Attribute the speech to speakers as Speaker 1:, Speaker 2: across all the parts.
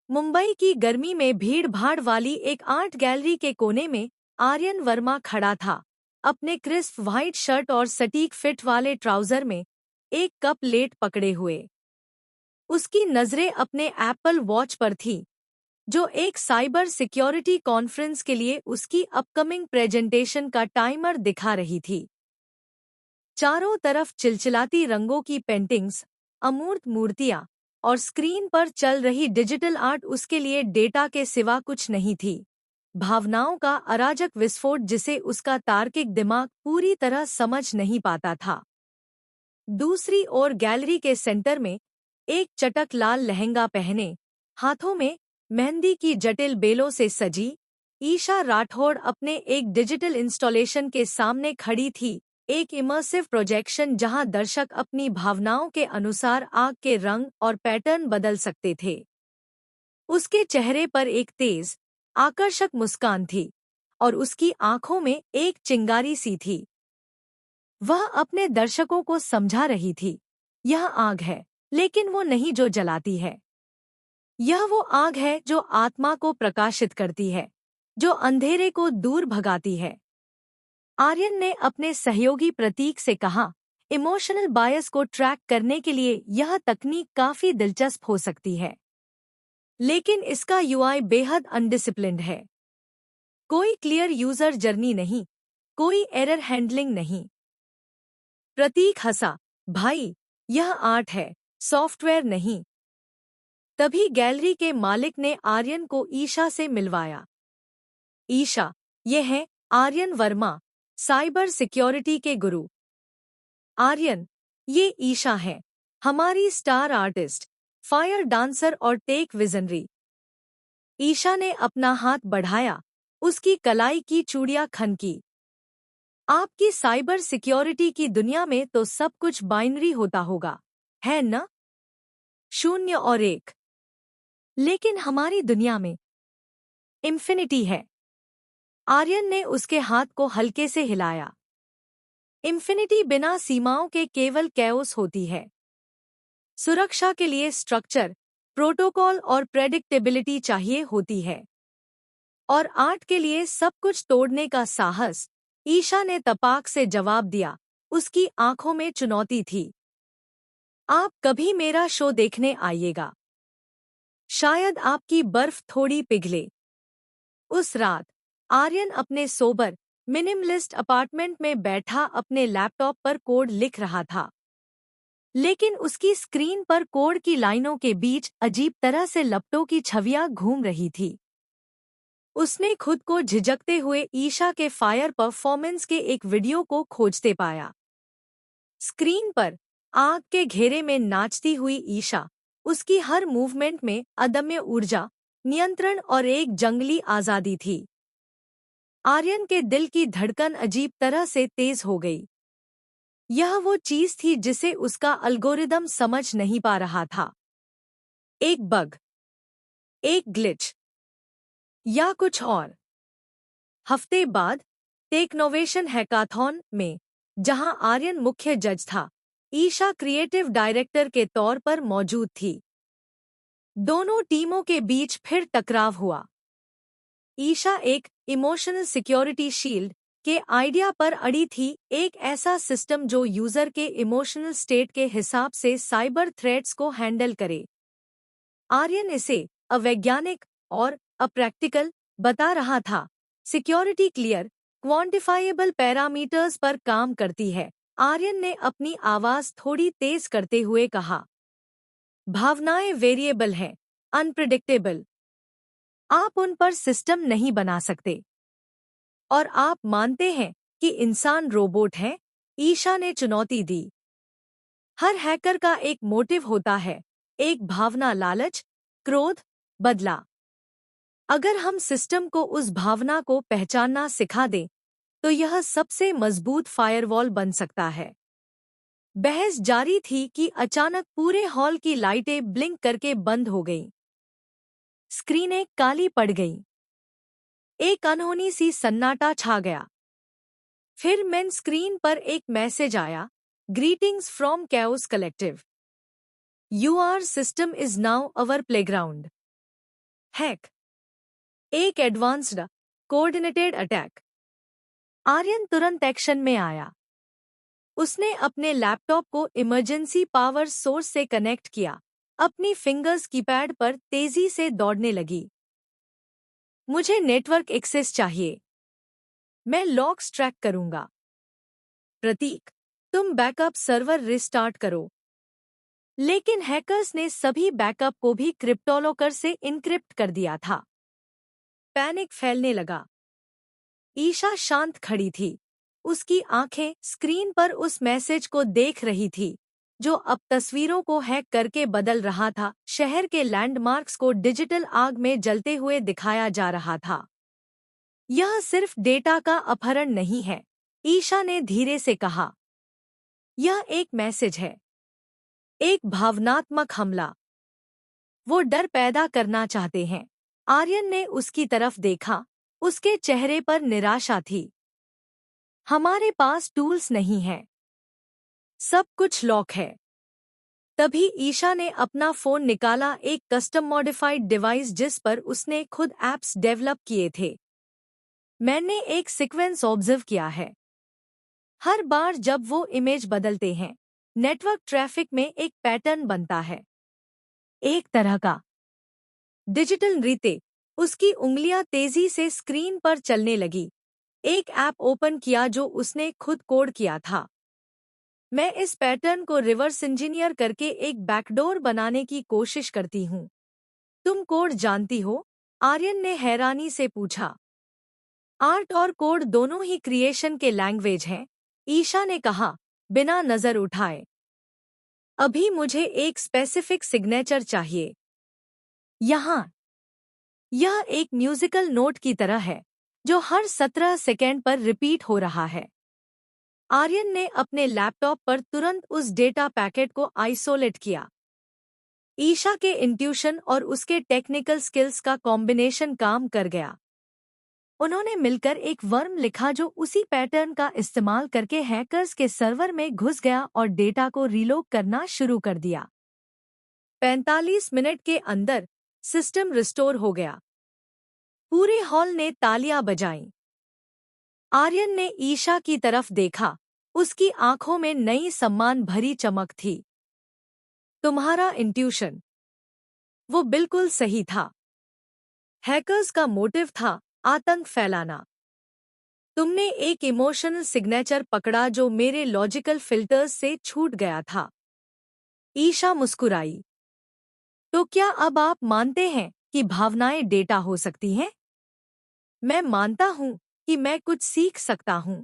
Speaker 1: मुंबई की गर्मी में भीड़ भाड़ वाली एक आर्ट गैलरी के कोने में आर्यन वर्मा खड़ा था, अपने क्रिस्प व्हाइट शर्ट और सटीक फिट वाले ट्राउजर में एक कप लेट पकड़े हुए। उसकी नजरें अपने एप्पल वॉच पर थीं, जो एक साइबर सिक्योरिटी कॉन्फ्रेंस के लिए उसकी अपकमिंग प्रेजेंटेशन का टाइमर दिखा रही थी। चारों तरफ चिलचिलाती रंगों की पेंटिंग्स, अमूर्त मूर्तियां और स्क्रीन पर चल रही डिजिटल आर्ट उसके लिए डेटा के सिवा कुछ नहीं थी। भावनाओं का अराजक विस्फोट जिसे उसका तार्किक दिमाग पूरी तरह समझ नहीं पाता था। दूसरी ओर गैलरी के सेंटर में एक चटक लाल लहंगा पहने, हाथों में मेहंदी की जटिल बेलों से सजी ईशा राठौड़ अपने एक डिजिटल इंस्टॉलेशन के सामने खड़ी थी। एक इमर्सिव प्रोजेक्शन जहां दर्शक अपनी भावनाओं के अनुसार आग के रंग और पैटर्न बदल सकते थे। उसके चेहरे पर एक तेज, आकर्षक मुस्कान थी और उसकी आंखों में एक चिंगारी सी थी। वह अपने दर्शकों को समझा रही थी, यह आग है, लेकिन वो नहीं जो जलाती है। यह वो आग है जो आत्मा को प्रकाशित करती है, जो अंधेरे को दूर भगाती है। आर्यन ने अपने सहयोगी प्रतीक से कहा, इमोशनल बायस को ट्रैक करने के लिए यह तकनीक काफी दिलचस्प हो सकती है, लेकिन इसका यूआई बेहद अनडिसिप्लिन्ड है। कोई क्लियर यूजर जर्नी नहीं, कोई एरर हैंडलिंग नहीं। प्रतीक हंसा, भाई, यह आर्ट है, सॉफ्टवेयर नहीं। तभी गैलरी के मालिक ने आर्यन को ईशा से मिलवाया। ईशा, ये है आर्यन वर्मा, साइबर सिक्योरिटी के गुरु। आर्यन, ये ईशा है, हमारी स्टार आर्टिस्ट, फायर डांसर और टेक विजनरी। ईशा ने अपना हाथ बढ़ाया, उसकी कलाई की चूड़ियां खनकी। आपकी साइबर सिक्योरिटी की दुनिया में तो सब कुछ बाइनरी होता होगा, है न? 0 और 1। लेकिन हमारी दुनिया में इंफिनिटी है। आर्यन ने उसके हाथ को हल्के से हिलाया। इंफिनिटी बिना सीमाओं के केवल कैओस होती है। सुरक्षा के लिए स्ट्रक्चर, प्रोटोकॉल और प्रेडिक्टेबिलिटी चाहिए होती है। और आर्ट के लिए सब कुछ तोड़ने का साहस। ईशा ने तपाक से जवाब दिया, उसकी आंखों में चुनौती थी। आप कभी मेरा शो देखने आइएगा। शायद आपकी बर्फ थोड़ी पिघले। उस रात आर्यन अपने सोबर, मिनिमलिस्ट अपार्टमेंट में बैठा अपने लैपटॉप पर कोड लिख रहा था। लेकिन उसकी स्क्रीन पर कोड की लाइनों के बीच अजीब तरह से लपटों की छवियां घूम रही थी। उसने खुद को झिझकते हुए ईशा के फायर परफॉर्मेंस के एक वीडियो को खोजते पाया। स्क्रीन पर आग के घेरे में नाचती हुई ईशा, उसकी हर मूवमेंट में अदम्य ऊर्जा, नियंत्रण और एक जंगली आजादी थी। आर्यन के दिल की धड़कन अजीब तरह से तेज हो गई। यह वो चीज थी जिसे उसका एल्गोरिदम समझ नहीं पा रहा था। एक बग, एक ग्लिच, या कुछ और। हफ्ते बाद टेक्नोवेशन हैकाथॉन में, जहां आर्यन मुख्य जज था, ईशा क्रिएटिव डायरेक्टर के तौर पर मौजूद थी। दोनों टीमों के बीच फिर टकराव हुआ। ईशा एक इमोशनल सिक्योरिटी शील्ड के आइडिया पर अड़ी थी, एक ऐसा सिस्टम जो यूजर के इमोशनल स्टेट के हिसाब से साइबर थ्रेट्स को हैंडल करे। आर्यन इसे अवैज्ञानिक और अप्रैक्टिकल बता रहा था। सिक्योरिटी क्लियर, क्वांटिफाइएबल पैरामीटर्स पर काम करती है। आर्यन ने अपनी आवाज थोड़ी तेज करते हुए कहा, भावनाएं वेरिएबल हैं, अनप्रिडिक्टेबल। आप उन पर सिस्टम नहीं बना सकते। और आप मानते हैं कि इंसान रोबोट है? ईशा ने चुनौती दी। हर हैकर का एक मोटिव होता है, एक भावना, लालच, क्रोध, बदला। अगर हम सिस्टम को उस भावना को पहचानना सिखा दें, तो यह सबसे मजबूत फायरवॉल बन सकता है। बहस जारी थी कि अचानक पूरे हॉल की लाइटें ब्लिंक करके बंद हो गईं। स्क्रीनें काली पड़ गईं। एक अनहोनी सी सन्नाटा छा गया। फिर मेन स्क्रीन पर एक मैसेज आया, greetings from chaos collective. Your system is now our playground. Hack, एक एडवांस्ड कोऑर्डिनेटेड अटैक। आर्यन तुरंत एक्शन में आया। उसने अपने लैपटॉप को इमरजेंसी पावर सोर्स से कनेक्ट किया। अपनी फिंगर्स कीपैड पर तेजी से दौड़ने लगी। मुझे नेटवर्क एक्सेस चाहिए। मैं लॉग्स ट्रैक करूंगा। प्रतीक, तुम बैकअप सर्वर रिस्टार्ट करो। लेकिन हैकर्स ने सभी बैकअप को भी क्रिप्टोलॉकर से इनक्रिप्ट कर दिया था। पैनिक फैलने लगा। ईशा शांत खड़ी थी। उसकी आंखें स्क्रीन पर उस मैसेज को देख रही थी जो अब तस्वीरों को हैक करके बदल रहा था। शहर के लैंडमार्क्स को डिजिटल आग में जलते हुए दिखाया जा रहा था। यह सिर्फ डेटा का अपहरण नहीं है, ईशा ने धीरे से कहा। यह एक मैसेज है, एक भावनात्मक हमला। वो डर पैदा करना चाहते हैं। आर्यन ने उसकी तरफ देखा। उसके चेहरे पर निराशा थी। हमारे पास टूल्स नहीं हैं। सब कुछ लॉक है। तभी ईशा ने अपना फोन निकाला, एक कस्टम मॉडिफाइड डिवाइस जिस पर उसने खुद ऐप्स डेवलप किए थे। मैंने एक सीक्वेंस ऑब्जर्व किया है। हर बार जब वो इमेज बदलते हैं, नेटवर्क ट्रैफिक में एक पैटर्न बनता है, एक तरह का डिजिटल नृत्य। उसकी उंगलियां तेजी से स्क्रीन पर चलने लगी। एक ऐप ओपन किया जो उसने खुद कोड किया था। मैं इस पैटर्न को रिवर्स इंजीनियर करके एक बैकडोर बनाने की कोशिश करती हूँ। तुम कोड जानती हो? आर्यन ने हैरानी से पूछा। आर्ट और कोड दोनों ही क्रिएशन के लैंग्वेज हैं, ईशा ने कहा, बिना नजर उठाए। अभी मुझे एक स्पेसिफिक सिग्नेचर चाहिए। यहाँ। यह एक म्यूजिकल नोट की तरह है जो हर 17 सेकेंड पर रिपीट हो रहा है। आर्यन ने अपने लैपटॉप पर तुरंत उस डेटा पैकेट को आइसोलेट किया। ईशा के इंट्यूशन और उसके टेक्निकल स्किल्स का कॉम्बिनेशन काम कर गया। उन्होंने मिलकर एक वर्म लिखा जो उसी पैटर्न का इस्तेमाल करके हैकर्स के सर्वर में घुस गया और डेटा को रीलोड करना शुरू कर दिया। 45 मिनट के अंदर सिस्टम रिस्टोर हो गया। पूरे हॉल ने तालियां बजाईं। आर्यन ने ईशा की तरफ देखा। उसकी आंखों में नई सम्मान भरी चमक थी। तुम्हारा इंट्यूशन, वो बिल्कुल सही था। हैकर्स का मोटिव था आतंक फैलाना। तुमने एक इमोशनल सिग्नेचर पकड़ा जो मेरे लॉजिकल फिल्टर्स से छूट गया था। ईशा मुस्कुराई। तो क्या अब आप मानते हैं कि भावनाएं डेटा हो सकती हैं? मैं मानता हूं कि मैं कुछ सीख सकता हूं,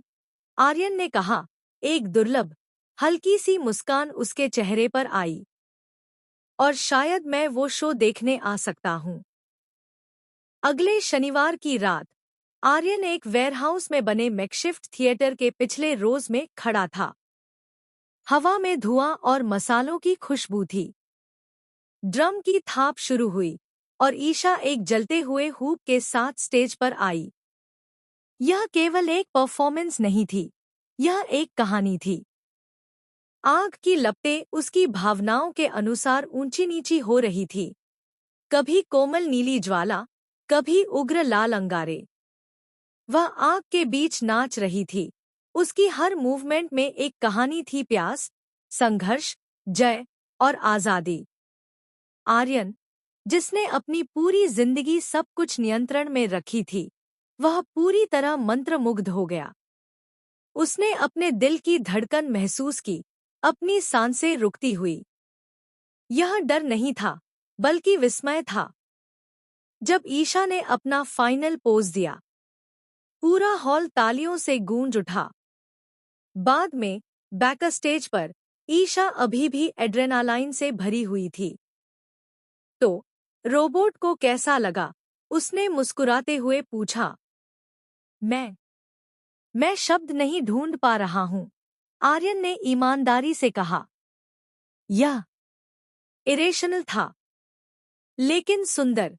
Speaker 1: आर्यन ने कहा। एक दुर्लभ, हल्की सी मुस्कान उसके चेहरे पर आई। और शायद मैं वो शो देखने आ सकता हूं। अगले शनिवार की रात आर्यन एक वेयरहाउस में बने मेकशिफ्ट थिएटर के पिछले रोज में खड़ा था। हवा में धुआं और मसालों की खुशबू थी। ड्रम की थाप शुरू हुई और ईशा एक जलते हुए हुप के साथ स्टेज पर आई। यह केवल एक परफॉर्मेंस नहीं थी, यह एक कहानी थी। आग की लपटें उसकी भावनाओं के अनुसार ऊंची नीची हो रही थी। कभी कोमल नीली ज्वाला, कभी उग्र लाल अंगारे। वह आग के बीच नाच रही थी। उसकी हर मूवमेंट में एक कहानी थी, प्यास, संघर्ष, जय और आजादी। आर्यन, जिसने अपनी पूरी जिंदगी सब कुछ नियंत्रण में रखी थी, वह पूरी तरह मंत्रमुग्ध हो गया। उसने अपने दिल की धड़कन महसूस की, अपनी सांसें रुकती हुई। यह डर नहीं था, बल्कि विस्मय था। जब ईशा ने अपना फाइनल पोज दिया, पूरा हॉल तालियों से गूंज उठा। बाद में बैकस्टेज पर ईशा अभी भी एड्रेनालाइन से भरी हुई थी। तो रोबोट को कैसा लगा? उसने मुस्कुराते हुए पूछा। मैं शब्द नहीं ढूंढ पा रहा हूं, आर्यन ने ईमानदारी से कहा। यह इरेशनल था, लेकिन सुंदर।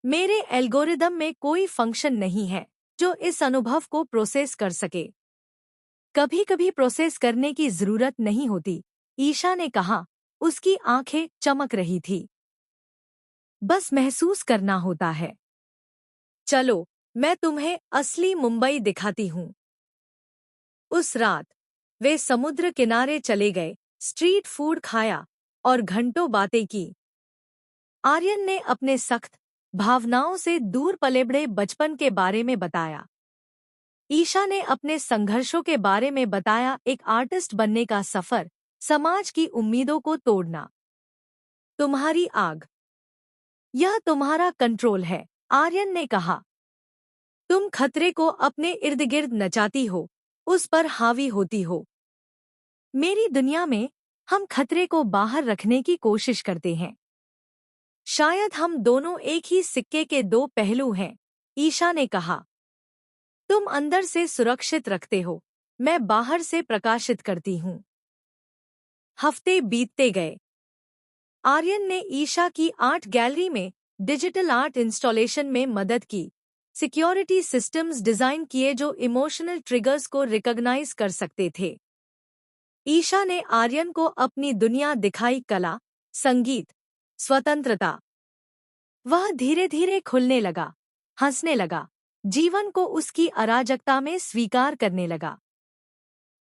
Speaker 1: मेरे एल्गोरिदम में कोई फंक्शन नहीं है जो इस अनुभव को प्रोसेस कर सके। कभी कभी प्रोसेस करने की जरूरत नहीं होती, ईशा ने कहा। उसकी आंखें चमक रही थी। बस महसूस करना होता है। चलो, मैं तुम्हें असली मुंबई दिखाती हूँ। उस रात वे समुद्र किनारे चले गए, स्ट्रीट फूड खाया और घंटों बातें की। आर्यन ने अपने सख्त भावनाओं से दूर पले बड़े बचपन के बारे में बताया। ईशा ने अपने संघर्षों के बारे में बताया, एक आर्टिस्ट बनने का सफर, समाज की उम्मीदों को तोड़ना। तुम्हारी आग, यह तुम्हारा कंट्रोल है, आर्यन ने कहा। तुम खतरे को अपने इर्द गिर्द नचाती हो, उस पर हावी होती हो। मेरी दुनिया में हम खतरे को बाहर रखने की कोशिश करते हैं। शायद हम दोनों एक ही सिक्के के दो पहलू हैं, ईशा ने कहा। तुम अंदर से सुरक्षित रखते हो, मैं बाहर से प्रकाशित करती हूँ। हफ्ते बीतते गए। आर्यन ने ईशा की आर्ट गैलरी में डिजिटल आर्ट इंस्टॉलेशन में मदद की, सिक्योरिटी सिस्टम्स डिजाइन किए जो इमोशनल ट्रिगर्स को रिकॉग्नाइज कर सकते थे। ईशा ने आर्यन को अपनी दुनिया दिखाई, कला, संगीत, स्वतंत्रता। वह धीरे धीरे खुलने लगा, हंसने लगा, जीवन को उसकी अराजकता में स्वीकार करने लगा।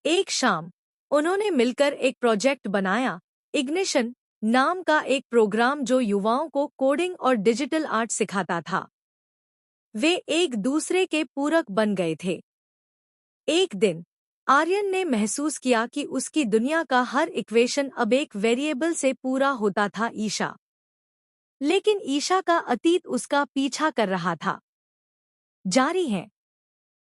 Speaker 1: एक शाम उन्होंने मिलकर एक प्रोजेक्ट बनाया, इग्निशन नाम का एक प्रोग्राम जो युवाओं को कोडिंग और डिजिटल आर्ट सिखाता था। वे एक दूसरे के पूरक बन गए थे। एक दिन आर्यन ने महसूस किया कि उसकी दुनिया का हर इक्वेशन अब एक वेरिएबल से पूरा होता था, ईशा। लेकिन ईशा का अतीत उसका पीछा कर रहा था। जारी है।